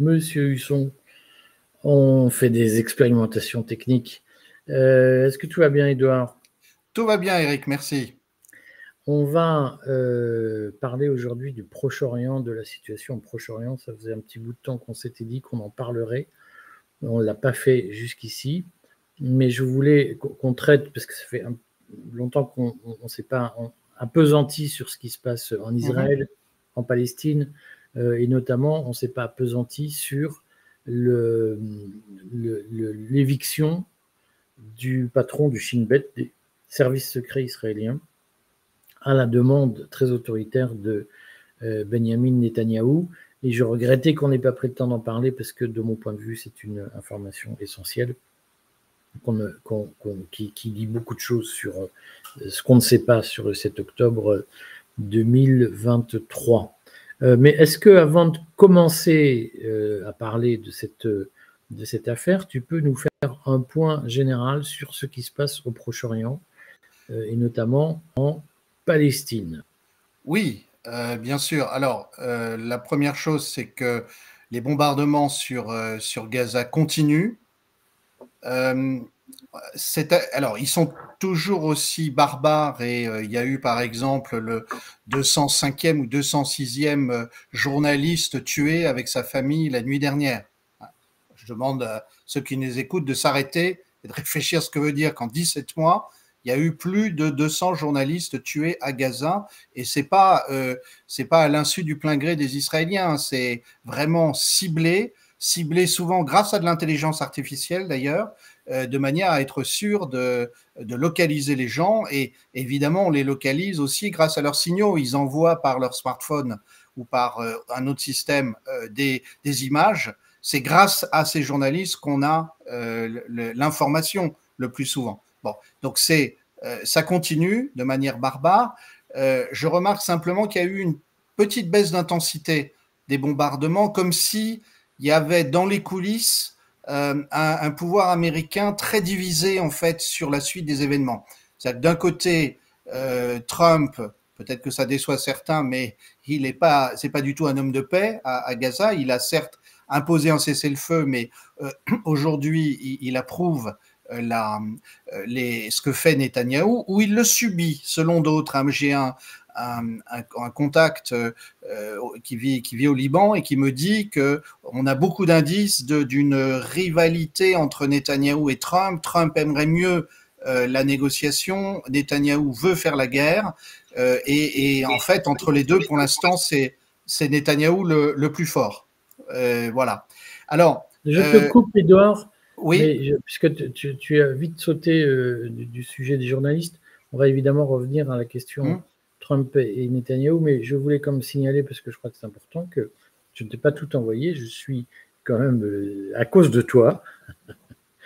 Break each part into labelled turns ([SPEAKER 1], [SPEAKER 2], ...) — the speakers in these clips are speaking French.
[SPEAKER 1] Monsieur Husson, on fait des expérimentations techniques. Est-ce que tout va bien, Edouard?
[SPEAKER 2] Tout va bien, Eric, merci.
[SPEAKER 1] On va parler aujourd'hui du Proche-Orient, de la situation au Proche-Orient. Ça faisait un petit bout de temps qu'on s'était dit qu'on en parlerait. On ne l'a pas fait jusqu'ici, mais je voulais qu'on traite, parce que ça fait longtemps qu'on ne s'est pas appesanti sur ce qui se passe en Israël, en Palestine, et notamment on ne s'est pas appesanti sur l'éviction du patron du Shin Bet, des services secrets israéliens, à la demande très autoritaire de Benjamin Netanyahou. Et je regrettais qu'on n'ait pas pris le temps d'en parler parce que, de mon point de vue, c'est une information essentielle qui dit beaucoup de choses sur ce qu'on ne sait pas sur le 7 octobre 2023. Mais est-ce que, avant de commencer à parler de cette affaire, tu peux nous faire un point général sur ce qui se passe au Proche-Orient et notamment en Palestine?
[SPEAKER 2] Oui, bien sûr. Alors, la première chose, c'est que les bombardements sur Gaza continuent. Alors, ils sont toujours aussi barbares et il y a eu par exemple le 205e ou 206e journaliste tué avec sa famille la nuit dernière. Je demande à ceux qui nous écoutent de s'arrêter et de réfléchir à ce que veut dire qu'en 17 mois, il y a eu plus de 200 journalistes tués à Gaza, et c'est pas à l'insu du plein gré des Israéliens, c'est vraiment ciblé souvent grâce à de l'intelligence artificielle d'ailleurs, de manière à être sûr de localiser les gens. Et évidemment, on les localise aussi grâce à leurs signaux. Ils envoient par leur smartphone ou par un autre système des images. C'est grâce à ces journalistes qu'on a l'information le plus souvent. Bon, donc ça continue de manière barbare. Je remarque simplement qu'il y a eu une petite baisse d'intensité des bombardements, comme si il y avait dans les coulisses un pouvoir américain très divisé en fait sur la suite des événements. C'est-à-dire que d'un côté, Trump, peut-être que ça déçoit certains, mais c'est pas du tout un homme de paix à Gaza. Il a certes imposé un cessez-le-feu, mais aujourd'hui, il approuve ce que fait Netanyahou, ou il le subit, selon d'autres. J'ai un contact qui vit au Liban et qui me dit qu'on a beaucoup d'indices d'une rivalité entre Netanyahou et Trump. Trump aimerait mieux la négociation, Netanyahou veut faire la guerre, et en fait, entre les deux, pour l'instant, c'est Netanyahou le plus fort. Voilà. Alors,
[SPEAKER 1] je te coupe, Edouard.
[SPEAKER 2] oui.
[SPEAKER 1] Mais puisque tu as vite sauté du sujet des journalistes, on va évidemment revenir à la question Trump et Netanyahou, mais je voulais comme signaler, parce que je crois que c'est important, que je ne t'ai pas tout envoyé. Je suis quand même, à cause de toi,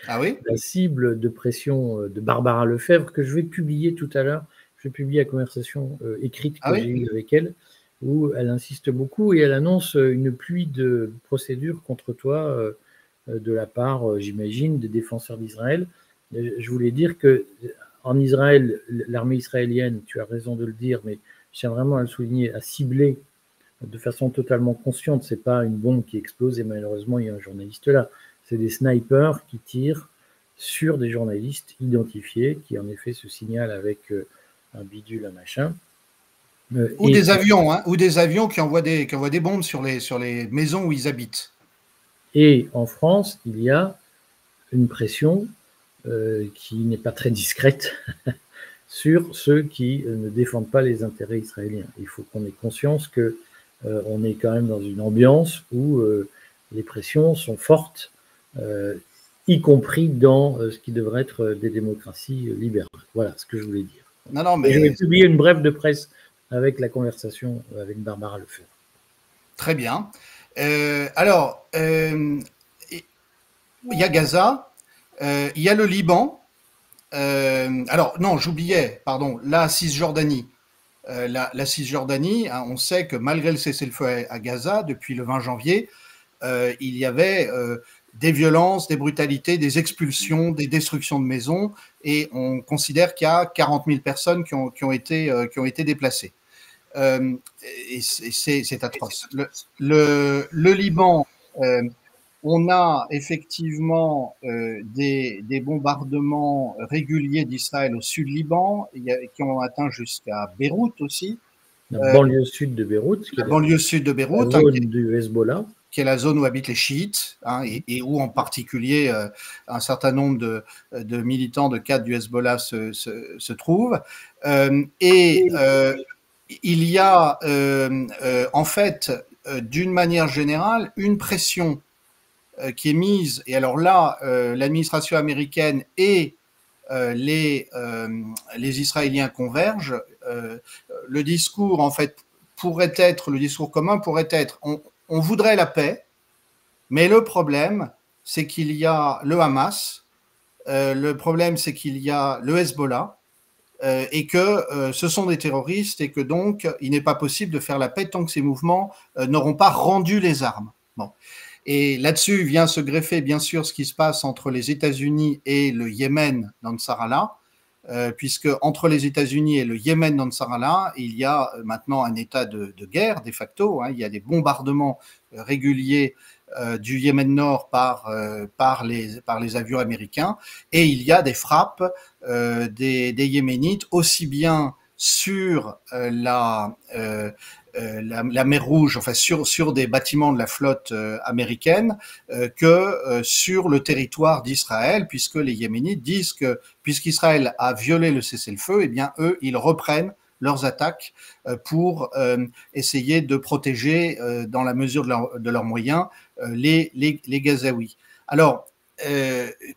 [SPEAKER 1] la cible de pression de Barbara Lefebvre, que je vais publier tout à l'heure. Je vais publier la conversation écrite que j'ai eue avec elle, où elle insiste beaucoup et elle annonce une pluie de procédures contre toi de la part, j'imagine, des défenseurs d'Israël. Je voulais dire que en Israël, l'armée israélienne, tu as raison de le dire, mais je tiens vraiment à le souligner, a ciblé de façon totalement consciente. C'est pas une bombe qui explose et malheureusement il y a un journaliste là. C'est des snipers qui tirent sur des journalistes identifiés qui en effet se signalent avec un bidule, un machin.
[SPEAKER 2] Ou des avions, ou des avions qui envoient des bombes sur les maisons où ils habitent.
[SPEAKER 1] Et en France, il y a une pression qui n'est pas très discrète sur ceux qui ne défendent pas les intérêts israéliens. Il faut qu'on ait conscience que on est quand même dans une ambiance où les pressions sont fortes, y compris dans ce qui devrait être des démocraties libérales. Voilà ce que je voulais dire.
[SPEAKER 2] Non, mais
[SPEAKER 1] je vais publier une brève de presse avec la conversation avec Barbara Lefebvre.
[SPEAKER 2] Très bien. Alors, il y a Gaza, il y a le Liban. Alors, non, j'oubliais, pardon, la Cisjordanie. La Cisjordanie, on sait que malgré le cessez-le-feu à Gaza, depuis le 20 janvier, il y avait des violences, des brutalités, des expulsions, des destructions de maisons, et on considère qu'il y a 40 000 personnes qui ont été déplacées. Et c'est atroce. Le Liban On a effectivement des bombardements réguliers d'Israël au sud Liban, qui ont atteint jusqu'à Beyrouth aussi.
[SPEAKER 1] La banlieue sud de Beyrouth,
[SPEAKER 2] la banlieue sud de Beyrouth,
[SPEAKER 1] la zone du Hezbollah,
[SPEAKER 2] qui est la zone où habitent les chiites, et où en particulier un certain nombre de militants, de cadres du Hezbollah se trouvent. Il y a en fait, d'une manière générale, une pression qui est mise, et alors là, l'administration américaine et les Israéliens convergent. Le discours, en fait, le discours commun pourrait être, on voudrait la paix, mais le problème, c'est qu'il y a le Hamas, le problème, c'est qu'il y a le Hezbollah, et que ce sont des terroristes, et que donc, il n'est pas possible de faire la paix tant que ces mouvements n'auront pas rendu les armes. Bon. Et là-dessus vient se greffer, bien sûr, ce qui se passe entre les États-Unis et le Yémen dans le Nasrallah, puisque entre les États-Unis et le Yémen dans le Nasrallah, il y a maintenant un état de guerre, de facto. Il y a des bombardements réguliers du Yémen Nord par les avions américains, et il y a des frappes des Yéménites, aussi bien sur la mer Rouge, enfin sur des bâtiments de la flotte américaine, que sur le territoire d'Israël, puisque les Yéménites disent que puisqu'Israël a violé le cessez-le-feu, eh bien eux, ils reprennent leurs attaques pour essayer de protéger, dans la mesure de leurs moyens, les Gazaouis. Alors,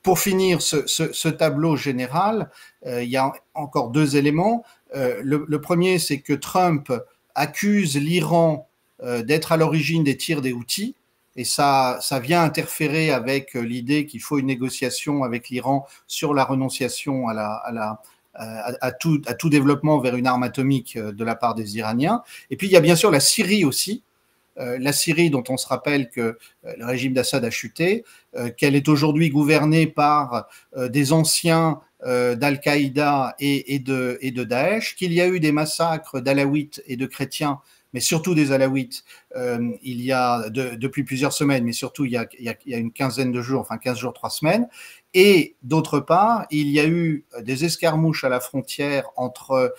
[SPEAKER 2] pour finir ce tableau général, il y a encore deux éléments. Le premier, c'est que Trump accuse l'Iran d'être à l'origine des tirs des Houthis, et ça vient interférer avec l'idée qu'il faut une négociation avec l'Iran sur la renonciation à tout développement vers une arme atomique de la part des Iraniens. Et puis il y a bien sûr la Syrie aussi, la Syrie dont on se rappelle que le régime d'Assad a chuté, qu'elle est aujourd'hui gouvernée par des anciens d'Al-Qaïda et de Daesh, qu'il y a eu des massacres d'Alaouites et de chrétiens, mais surtout des Alaouites, il y a depuis plusieurs semaines, mais surtout il y a une quinzaine de jours, enfin 15 jours, 3 semaines. Et d'autre part, il y a eu des escarmouches à la frontière entre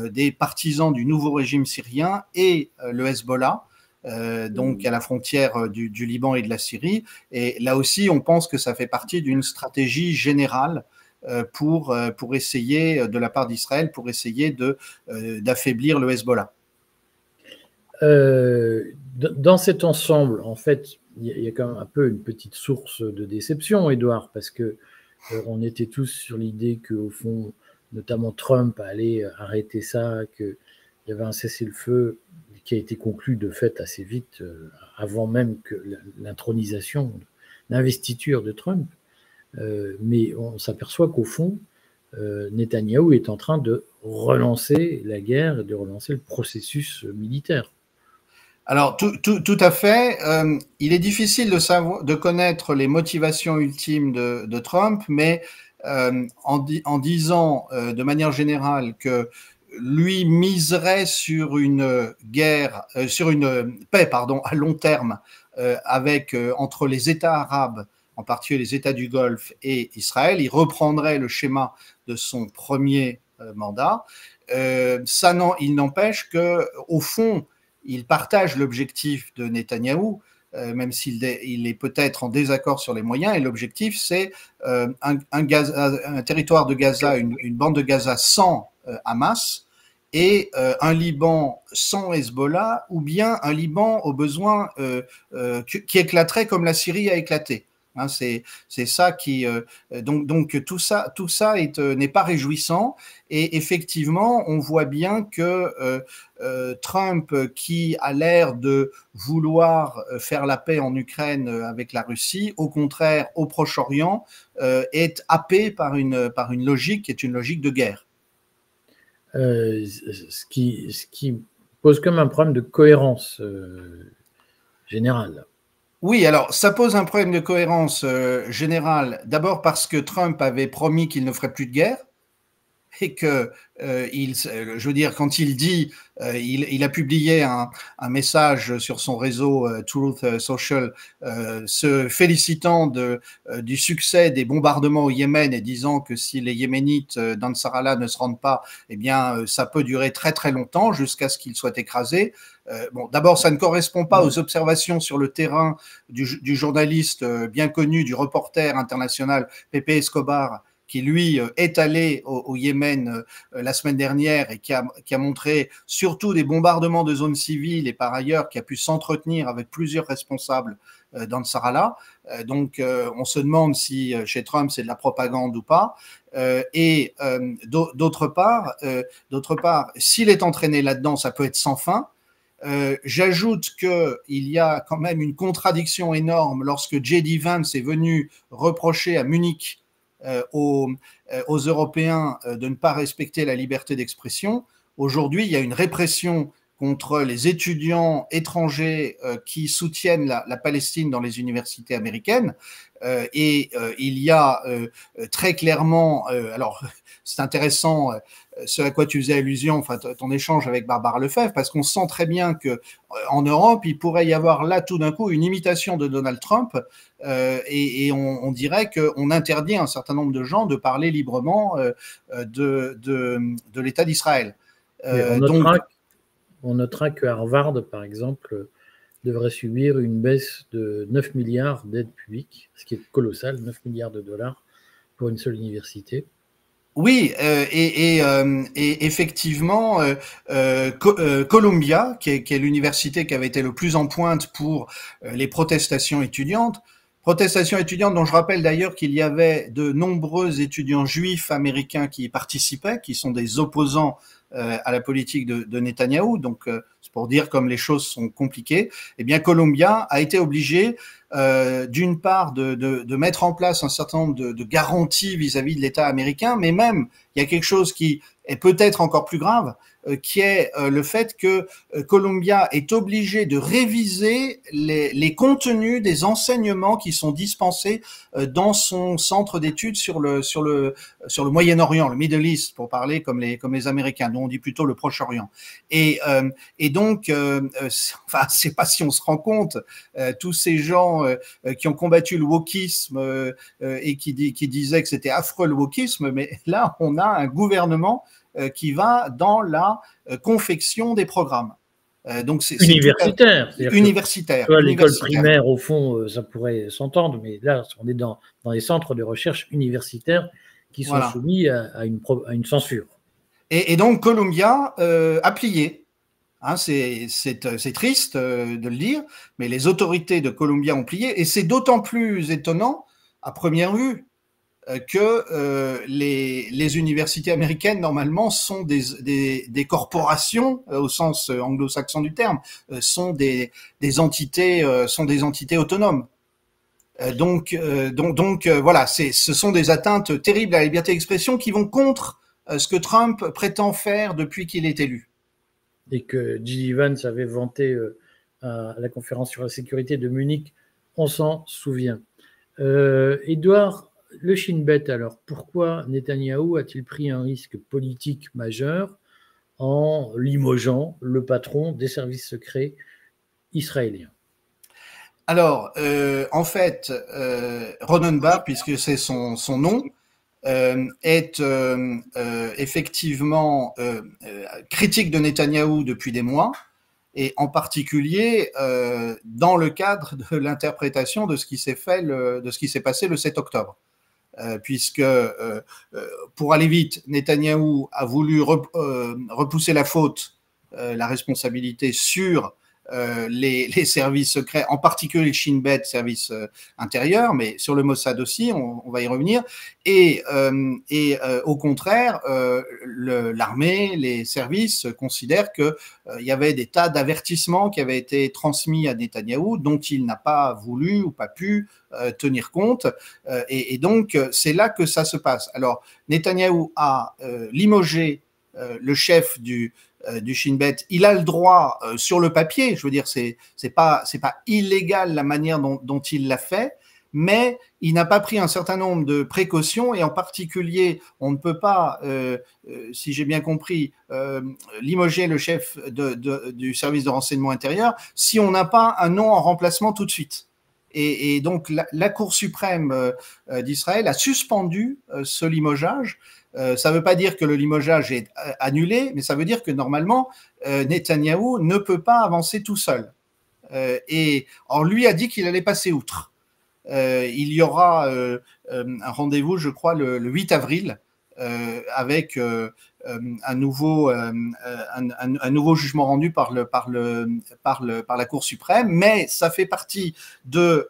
[SPEAKER 2] des partisans du nouveau régime syrien et le Hezbollah, donc à la frontière du Liban et de la Syrie. Et là aussi, on pense que ça fait partie d'une stratégie générale pour essayer, de la part d'Israël, pour essayer d'affaiblir le Hezbollah.
[SPEAKER 1] Dans cet ensemble, en fait, il y a quand même un peu une petite source de déception, Édouard, parce que on était tous sur l'idée qu'au fond, notamment Trump allait arrêter ça, qu'il y avait un cessez-le-feu qui a été conclu de fait assez vite, avant même que l'intronisation, l'investiture de Trump. Mais on s'aperçoit qu'au fond, Netanyahou est en train de relancer la guerre, de relancer le processus militaire.
[SPEAKER 2] Alors, tout à fait. Il est difficile de connaître les motivations ultimes de Trump, mais en disant de manière générale que lui miserait sur une guerre, sur une paix, pardon, à long terme, entre les États arabes, en particulier les États du Golfe et Israël, il reprendrait le schéma de son premier mandat. Il n'empêche que, au fond, il partage l'objectif de Netanyahou, même s'il est peut-être en désaccord sur les moyens, et l'objectif, c'est un territoire de Gaza, une bande de Gaza sans Hamas, et un Liban sans Hezbollah, ou bien un Liban au besoin qui éclaterait comme la Syrie a éclaté. C'est ça qui donc tout ça n'est pas réjouissant, et effectivement on voit bien que Trump, qui a l'air de vouloir faire la paix en Ukraine avec la Russie, au contraire au Proche-Orient est happé par une logique qui est une logique de guerre.
[SPEAKER 1] Ce qui pose comme un problème de cohérence générale.
[SPEAKER 2] Oui, alors ça pose un problème de cohérence générale, d'abord parce que Trump avait promis qu'il ne ferait plus de guerre, et que je veux dire, quand il dit, il a publié un message sur son réseau Truth Social, se félicitant du succès des bombardements au Yémen et disant que si les Yéménites d'Ansar Allah ne se rendent pas, eh bien, ça peut durer très très longtemps jusqu'à ce qu'ils soient écrasés. Bon, d'abord, ça ne correspond pas aux observations sur le terrain du journaliste bien connu, du reporter international Pepe Escobar, qui lui est allé au Yémen la semaine dernière et qui a montré surtout des bombardements de zones civiles et par ailleurs qui a pu s'entretenir avec plusieurs responsables d'Ansar Allah. Donc on se demande si chez Trump c'est de la propagande ou pas. D'autre part, s'il est entraîné là-dedans, ça peut être sans fin. J'ajoute qu'il y a quand même une contradiction énorme lorsque J.D. Vance est venu reprocher à Munich aux Européens de ne pas respecter la liberté d'expression. Aujourd'hui, il y a une répression contre les étudiants étrangers qui soutiennent la Palestine dans les universités américaines. Il y a très clairement, alors c'est intéressant ce à quoi tu faisais allusion, enfin ton échange avec Barbara Lefebvre, parce qu'on sent très bien que en Europe, il pourrait y avoir là tout d'un coup une imitation de Donald Trump et on dirait qu'on interdit à un certain nombre de gens de parler librement de l'État d'Israël.
[SPEAKER 1] On notera que Harvard, par exemple, devrait subir une baisse de 9 milliards d'aides publiques, ce qui est colossal, 9 milliards de dollars pour une seule université.
[SPEAKER 2] Oui, et effectivement, Columbia, qui est l'université qui avait été le plus en pointe pour les protestations étudiantes dont je rappelle d'ailleurs qu'il y avait de nombreux étudiants juifs américains qui y participaient, qui sont des opposants à la politique de Netanyahou, donc c'est pour dire comme les choses sont compliquées. Eh bien, Columbia a été obligé d'une part de mettre en place un certain nombre de garanties vis-à-vis de l'État américain, mais même il y a quelque chose qui est peut-être encore plus grave, qui est le fait que Columbia est obligé de réviser les contenus des enseignements qui sont dispensés dans son centre d'études sur le Moyen-Orient, le Middle East, pour parler comme les Américains, dont on dit plutôt le Proche-Orient. Et donc, enfin, c'est pas si on se rend compte, tous ces gens qui ont combattu le wokisme et qui disaient que c'était affreux le wokisme, mais là, on a un gouvernement qui va dans la confection des programmes.
[SPEAKER 1] Donc c'est universitaire.
[SPEAKER 2] Universitaire.
[SPEAKER 1] À l'école primaire, au fond, ça pourrait s'entendre, mais là, on est dans les centres de recherche universitaires qui sont soumis à une censure.
[SPEAKER 2] Et donc, Columbia a plié. Hein, c'est triste de le dire, mais les autorités de Columbia ont plié, et c'est d'autant plus étonnant, à première vue, que les universités américaines normalement sont des corporations au sens anglo-saxon du terme, sont des entités autonomes. Donc voilà, ce sont des atteintes terribles à la liberté d'expression qui vont contre ce que Trump prétend faire depuis qu'il est élu.
[SPEAKER 1] Et que J.D. Vance avait vanté à la conférence sur la sécurité de Munich, on s'en souvient. Édouard, le Shin Bet, alors, pourquoi Netanyahou a-t-il pris un risque politique majeur en limogeant le patron des services secrets israéliens?
[SPEAKER 2] Alors, en fait, Ronen Bar, puisque c'est son nom, est effectivement critique de Netanyahou depuis des mois, et en particulier dans le cadre de l'interprétation de ce qui s'est passé le 7 octobre. Puisque, pour aller vite, Netanyahou a voulu repousser la faute, la responsabilité sur les services secrets, en particulier le Shin Bet, service intérieur, mais sur le Mossad aussi, on va y revenir. Et au contraire, l'armée, les services considèrent qu'il y avait des tas d'avertissements qui avaient été transmis à Netanyahou dont il n'a pas voulu ou pas pu tenir compte. Et donc, c'est là que ça se passe. Alors, Netanyahou a limogé le chef du Shin Bet. Il a le droit sur le papier, je veux dire, c'est pas illégal la manière dont il l'a fait, mais il n'a pas pris un certain nombre de précautions, et en particulier, on ne peut pas, si j'ai bien compris, limoger le chef du service de renseignement intérieur si on n'a pas un nom en remplacement tout de suite. Et donc, la Cour suprême d'Israël a suspendu ce limogeage. Ça ne veut pas dire que le limogeage est annulé, mais ça veut dire que normalement, Netanyahou ne peut pas avancer tout seul. Et on lui a dit qu'il allait passer outre. Il y aura un rendez-vous, je crois, le 8 avril, avec un nouveau jugement rendu par la Cour suprême, mais ça fait partie de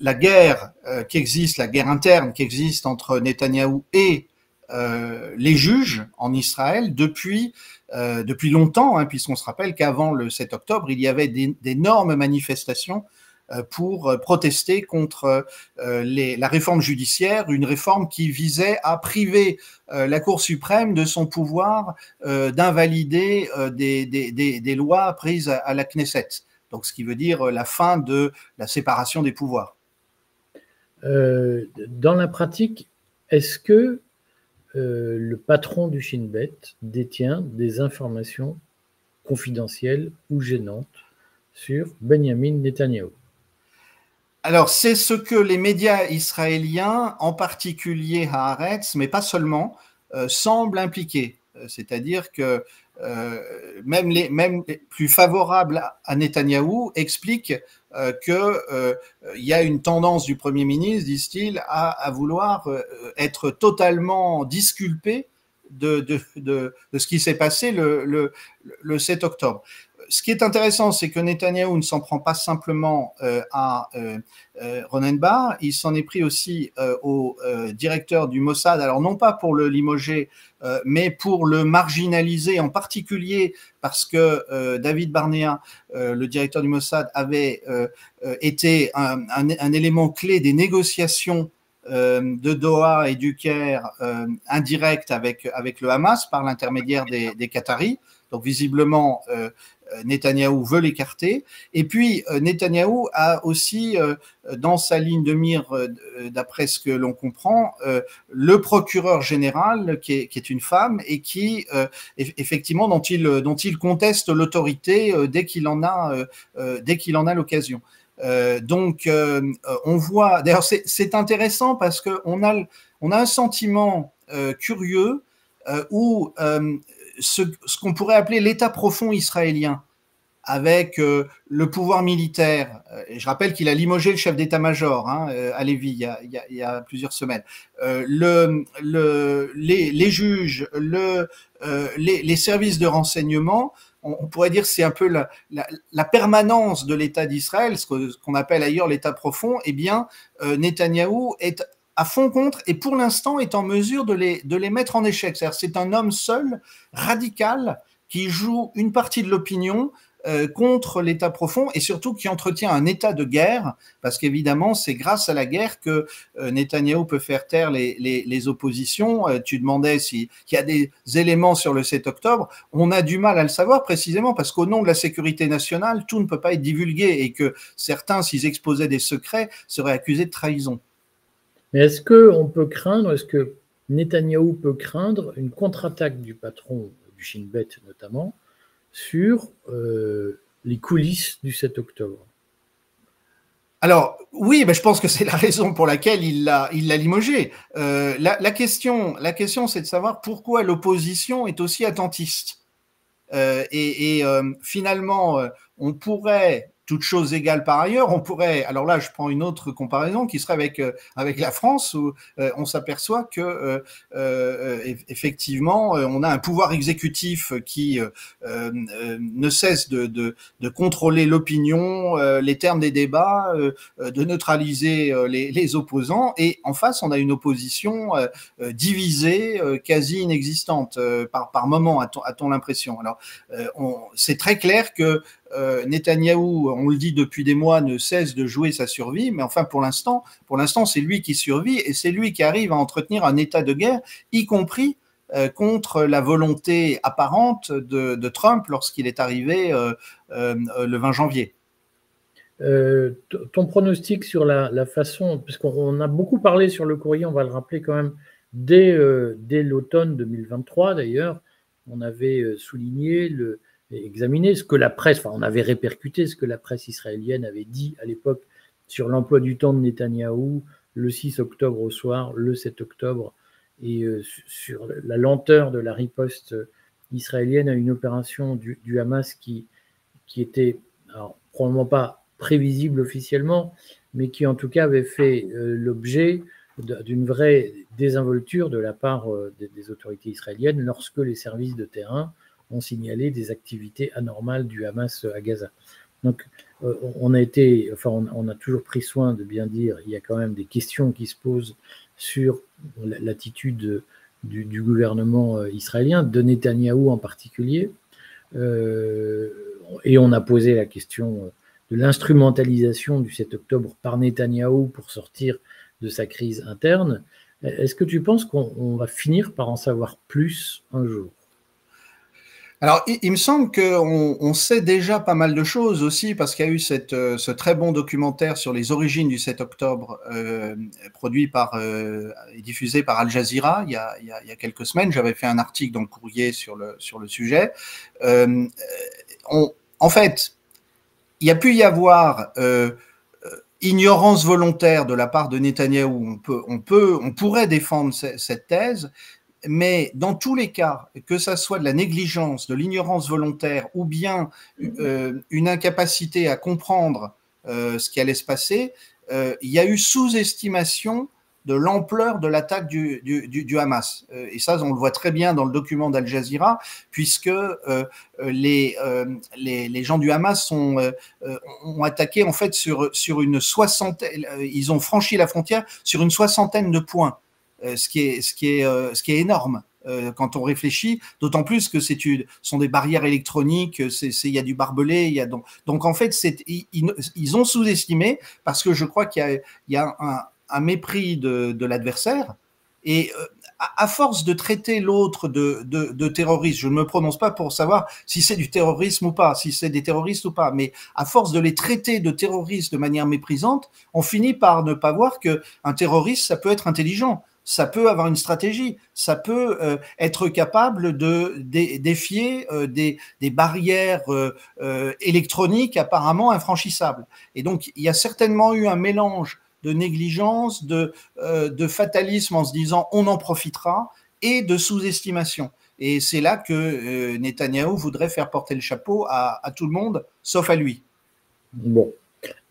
[SPEAKER 2] la guerre qui existe, la guerre interne qui existe entre Netanyahou et les juges en Israël depuis longtemps, hein, puisqu'on se rappelle qu'avant le 7 octobre, il y avait d'énormes manifestations pour protester contre la réforme judiciaire, une réforme qui visait à priver la Cour suprême de son pouvoir d'invalider des lois prises à la Knesset. Donc, ce qui veut dire la fin de la séparation des pouvoirs.
[SPEAKER 1] Dans la pratique, est-ce que le patron du Shin Bet détient des informations confidentielles ou gênantes sur Benjamin Netanyahou?
[SPEAKER 2] Alors, c'est ce que les médias israéliens, en particulier Haaretz, mais pas seulement, semblent impliquer. C'est-à-dire que même les plus favorables à Netanyahou expliquent qu'il y a une tendance du Premier ministre, disent-ils, à vouloir être totalement disculpé de ce qui s'est passé le 7 octobre. Ce qui est intéressant, c'est que Netanyahou ne s'en prend pas simplement à Ronen Bar, il s'en est pris aussi au directeur du Mossad, alors non pas pour le limoger, mais pour le marginaliser, en particulier parce que David Barnea, le directeur du Mossad, avait été un élément clé des négociations de Doha et du Caire indirectes avec le Hamas par l'intermédiaire des Qataris. Donc visiblement, Netanyahou veut l'écarter. Et puis, Netanyahou a aussi, dans sa ligne de mire, d'après ce que l'on comprend, le procureur général, qui est une femme, et qui, effectivement, dont il conteste l'autorité dès qu'il en a l'occasion. Donc, on voit. D'ailleurs, c'est intéressant parce qu'on a un sentiment curieux où ce qu'on pourrait appeler l'état profond israélien, avec le pouvoir militaire. Je rappelle qu'il a limogé le chef d'état-major à Lévis il y a plusieurs semaines. Les juges, les services de renseignement. On pourrait dire que c'est un peu la permanence de l'État d'Israël, ce qu'on appelle ailleurs l'État profond. Eh bien, Netanyahou est à fond contre, et pour l'instant est en mesure de les mettre en échec. C'est-à-dire, c'est un homme seul, radical, qui joue une partie de l'opinion contre l'État profond, et surtout qui entretient un état de guerre, parce qu'évidemment c'est grâce à la guerre que Netanyahou peut faire taire les oppositions. Tu demandais s'il y a des éléments sur le 7 octobre, on a du mal à le savoir précisément parce qu'au nom de la sécurité nationale, tout ne peut pas être divulgué, et que certains, s'ils exposaient des secrets, seraient accusés de trahison.
[SPEAKER 1] Mais est-ce que Netanyahou peut craindre une contre-attaque du patron du Shin Bet notamment sur les coulisses du 7 octobre?
[SPEAKER 2] Alors, oui, je pense que c'est la raison pour laquelle il l'a limogé. La question, c'est de savoir pourquoi l'opposition est aussi attentiste. Finalement, on pourrait, toutes choses égales par ailleurs, alors là je prends une autre comparaison qui serait avec la France, où on s'aperçoit que effectivement on a un pouvoir exécutif qui ne cesse de contrôler l'opinion, les termes des débats, de neutraliser les opposants, et en face on a une opposition divisée, quasi inexistante par moment, a-t-on l'impression. Alors c'est très clair que Netanyahou, on le dit depuis des mois, ne cesse de jouer sa survie, mais enfin pour l'instant c'est lui qui survit, et c'est lui qui arrive à entretenir un état de guerre, y compris contre la volonté apparente de Trump lorsqu'il est arrivé le 20 janvier.
[SPEAKER 1] Ton pronostic sur la façon, parce qu'on a beaucoup parlé sur le courrier, on va le rappeler quand même, dès l'automne 2023 d'ailleurs, on avait souligné, examiné ce que la presse, enfin on avait répercuté ce que la presse israélienne avait dit à l'époque sur l'emploi du temps de Netanyahou, le 6 octobre au soir, le 7 octobre, et sur la lenteur de la riposte israélienne à une opération du Hamas qui était alors, probablement pas prévisible officiellement, mais qui en tout cas avait fait l'objet d'une vraie désinvolture de la part des autorités israéliennes lorsque les services de terrain ont signalé des activités anormales du Hamas à Gaza. Donc, on a toujours pris soin de bien dire, il y a quand même des questions qui se posent sur l'attitude du gouvernement israélien, de Netanyahou en particulier. Et on a posé la question de l'instrumentalisation du 7 octobre par Netanyahou pour sortir de sa crise interne. Est-ce que tu penses qu'on va finir par en savoir plus un jour?
[SPEAKER 2] Alors, il me semble qu'on sait déjà pas mal de choses aussi, parce qu'il y a eu ce très bon documentaire sur les origines du 7 octobre, produit et diffusé par Al Jazeera il y a quelques semaines. J'avais fait un article dans le courrier sur le sujet. En fait, il y a pu y avoir ignorance volontaire de la part de Netanyahou. On pourrait défendre cette thèse, mais dans tous les cas, que ça soit de la négligence, de l'ignorance volontaire ou bien une incapacité à comprendre ce qui allait se passer, il y a eu sous-estimation de l'ampleur de l'attaque du Hamas. Et ça, on le voit très bien dans le document d'Al Jazeera, puisque les gens du Hamas ont attaqué en fait sur une soixantaine, ils ont franchi la frontière sur une soixantaine de points. Ce qui est énorme quand on réfléchit, d'autant plus que ce sont des barrières électroniques, il y a du barbelé, donc en fait ils ont sous-estimé, parce que je crois qu'il y a un mépris de l'adversaire, et à force de traiter l'autre de terroriste, je ne me prononce pas pour savoir si c'est du terrorisme ou pas, si c'est des terroristes ou pas, mais à force de les traiter de terroristes de manière méprisante, on finit par ne pas voir qu'un terroriste, ça peut être intelligent. Ça peut avoir une stratégie, ça peut être capable de défier des barrières électroniques apparemment infranchissables. Et donc, il y a certainement eu un mélange de négligence, de fatalisme en se disant on en profitera, et de sous-estimation. Et c'est là que Netanyahou voudrait faire porter le chapeau à tout le monde, sauf à lui.
[SPEAKER 1] Bon,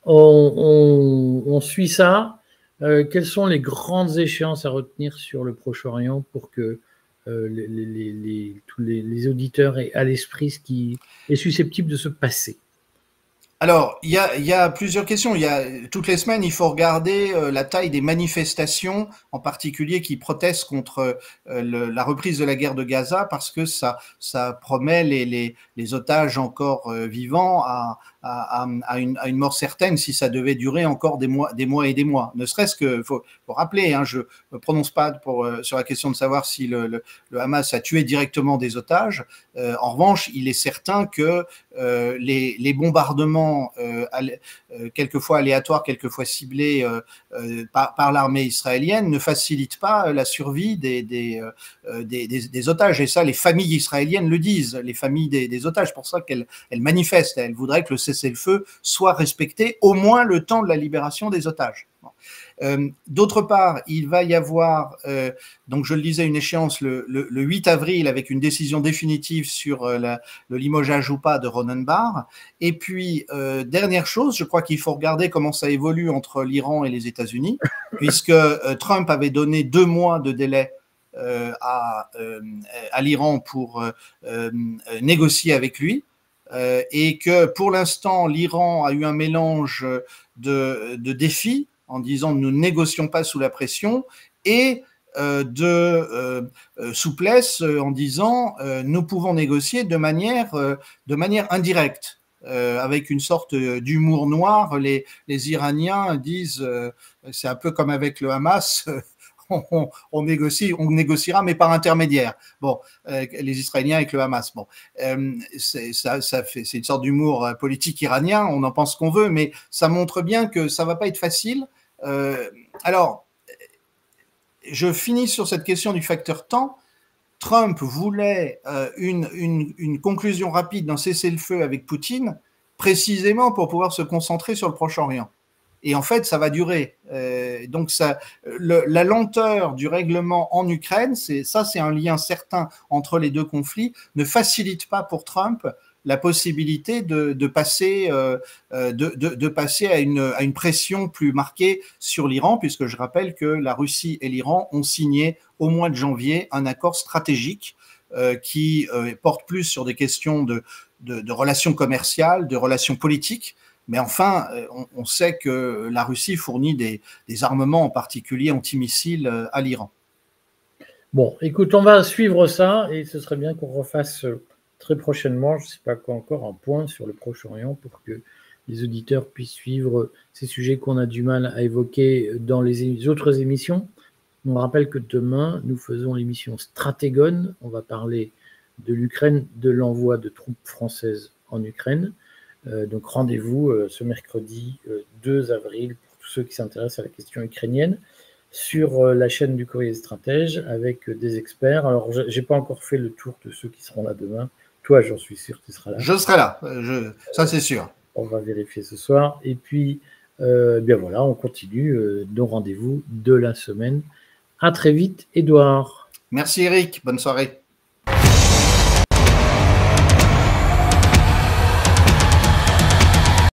[SPEAKER 1] on suit ça. Quelles sont les grandes échéances à retenir sur le Proche-Orient pour que tous les auditeurs aient à l'esprit ce qui est susceptible de se passer?
[SPEAKER 2] Alors, il y a plusieurs questions. Toutes les semaines, il faut regarder la taille des manifestations, en particulier qui protestent contre la reprise de la guerre de Gaza, parce que ça promet les otages encore vivants à une mort certaine si ça devait durer encore des mois et des mois. Ne serait-ce que, faut rappeler, hein, je me prononce pas sur la question de savoir si le Hamas a tué directement des otages. En revanche, il est certain que les bombardements quelquefois aléatoires, quelquefois ciblés par l'armée israélienne ne facilitent pas la survie des otages. Et ça, les familles israéliennes le disent, les familles des otages. C'est pour ça qu'elles manifestent. Elles voudraient que le cessez-le-feu soit respecté au moins le temps de la libération des otages. D'autre part, il va y avoir, donc je le disais, une échéance le 8 avril avec une décision définitive sur le limogeage ou pas de Ronen Bar. Et puis, dernière chose, je crois qu'il faut regarder comment ça évolue entre l'Iran et les États-Unis, puisque Trump avait donné 2 mois de délai à l'Iran pour négocier avec lui. Et que pour l'instant, l'Iran a eu un mélange de défis, en disant nous ne négocions pas sous la pression, et de souplesse en disant nous pouvons négocier de manière indirecte, avec une sorte d'humour noir. Les Iraniens disent c'est un peu comme avec le Hamas, on négociera, mais par intermédiaire. Bon, les Israéliens avec le Hamas. Bon, c'est une sorte d'humour politique iranien. On en pense qu'on veut, mais ça montre bien que ça va pas être facile. Alors, je finis sur cette question du facteur temps. Trump voulait une conclusion rapide d'un cessez-le-feu avec Poutine, précisément pour pouvoir se concentrer sur le Proche-Orient. Et en fait, ça va durer. Donc, la lenteur du règlement en Ukraine, c'est un lien certain entre les deux conflits, ne facilite pas pour Trump la possibilité de passer à une pression plus marquée sur l'Iran, puisque je rappelle que la Russie et l'Iran ont signé au mois de janvier un accord stratégique qui porte plus sur des questions de relations commerciales, de relations politiques. Mais enfin, on sait que la Russie fournit des armements, en particulier antimissiles, à l'Iran.
[SPEAKER 1] Bon, écoute, on va suivre ça et ce serait bien qu'on refasse très prochainement, je ne sais pas quoi encore, un point sur le Proche-Orient pour que les auditeurs puissent suivre ces sujets qu'on a du mal à évoquer dans les autres émissions. On rappelle que demain, nous faisons l'émission Stratégone. On va parler de l'Ukraine, de l'envoi de troupes françaises en Ukraine. Donc rendez-vous ce mercredi 2 avril pour tous ceux qui s'intéressent à la question ukrainienne sur la chaîne du Courrier des Stratèges avec des experts. Alors, je n'ai pas encore fait le tour de ceux qui seront là demain. Toi, j'en suis sûr, tu seras là.
[SPEAKER 2] Je serai là, ça c'est sûr.
[SPEAKER 1] On va vérifier ce soir. Et puis, bien voilà, on continue nos rendez-vous de la semaine. À très vite, Édouard.
[SPEAKER 2] Merci Eric, bonne soirée.